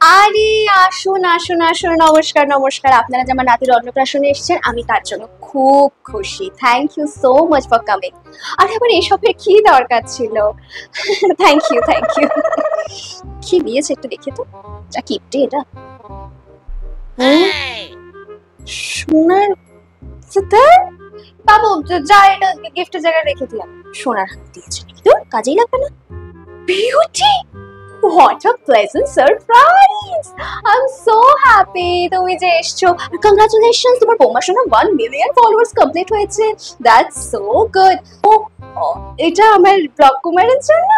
আরে আসুন আসুন আসুন, নমস্কার নমস্কার। আপনারা যে আমার নাতির অন্নপ্রাশনে এসেছেন, আমি তার জন্য খুব খুশি। Thank you so much for coming. আর আবার এসবের কি দরকার ছিল? Thank you thank you. কি দিয়েছে একটু দেখি তো, যা কিপটে এটা। সোনার বাবু, যা এটা গিফটের জায়গায় রেখে দিলাম। সোনার হাত দিয়েছে, তো কাজেই লাগবে না। Beauty, what a pleasant surprise! I'm so happy তুমি যে এসছো। Congratulations, তোমার বৌমার সঙ্গে 1 million followers কমপ্লিট হয়েছে। That's so good. এটা আমার ব্লগ কুমারের জন্য।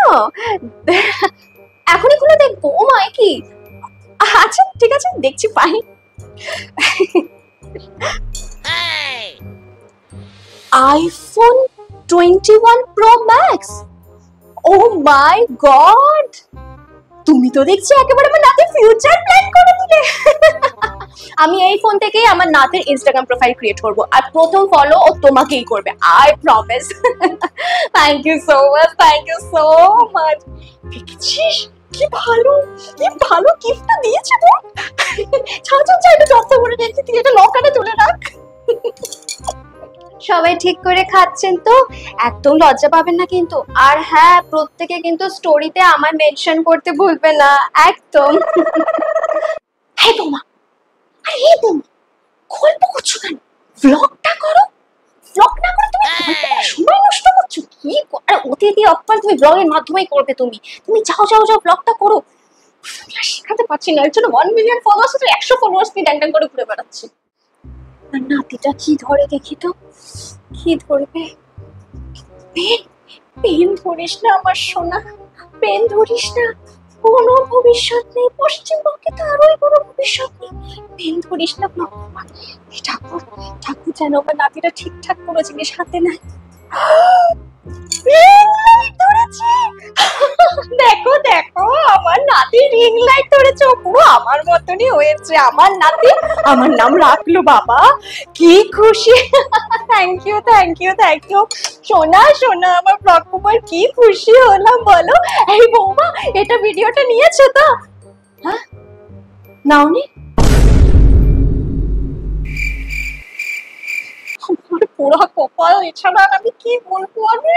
এখনই খুলে দেখবো? ও মা, কি? আচ্ছা ঠিক আছে, দেখছি, fine. iPhone 21 Pro Max. Oh my God! তুমি তো দেখছি একেবারে আমার নাতির ফিউচার প্ল্যান করে দিলে। আমি এই ফোন থেকেই আমার নাতির ইনস্টাগ্রাম প্রোফাইল ক্রিয়েট করব, আর প্রথম ফলো ও তোমাকেই করবে, I promise. Thank you so much, thank you so much. দেখছিস কি ভালো, কি ভালো গিফটটা দিয়েছে তো। ছাড় ছাড় ছাড়, এটা যত্ন করে রেখে দিয়ে এটা লকারে তুলে রাখ। সবাই ঠিক করে খাচ্ছেন তো? একদম লজ্জা পাবেন না কিন্তু। আর হ্যাঁ, প্রত্যেকে কিন্তু স্টোরিতে আমার মেনশন করতে ভুলবে না, একদম। হ্যাঁ বৌমা, আরে এই বৌমা, গল্প করছো কেন? ভ্লগটা করো। ভ্লগ না করে তুমি সময় নষ্ট করছো কি? আরে অতিথি অকপাল তুমি ব্লগের মাধ্যমেই করবে। তুমি তুমি যাও যাও যাও, ব্লগটা করো। আর শেখাতে পারছি না, এর জন্য 1 মিলিয়ন ফলোয়ার্স, 100 ফলোয়ার্স নিয়ে ড্যাং ড্যাং করে ঘুরে বেড়াচ্ছে। আর নাতিটা কি ধরে দেখি তো, কি ধরবে? পেন, পেন ধরিস না আমার সোনা, পেন ধরিস না। কোনো ভবিষ্যৎ নেই, পশ্চিমবঙ্গে তো আরোই কোনো ভবিষ্যৎ নেই। পেন ধরিস না ভগবান। ঠাকুর, ঠাকুর যেন আমার নাতিটা ঠিকঠাক কোনো জিনিস হাতে নেয়। দেখো দেখো, আমার নাতি রিং লাইট ধরেছে, পুরো আমার মতনই হয়েছে আমার নাতি। আমার নাম রাখলো বাবা, কি খুশি। Thank you thank you thank you. সোনা সোনা আমার ব্লগ কুমার, কি খুশি হলাম বলো। এই বৌমা, এটা ভিডিওটা নিয়েছো তো? হ্যাঁ, নাওনি? আমার পোড়া কপাল, এছাড়া আমি কি বলবো? আমি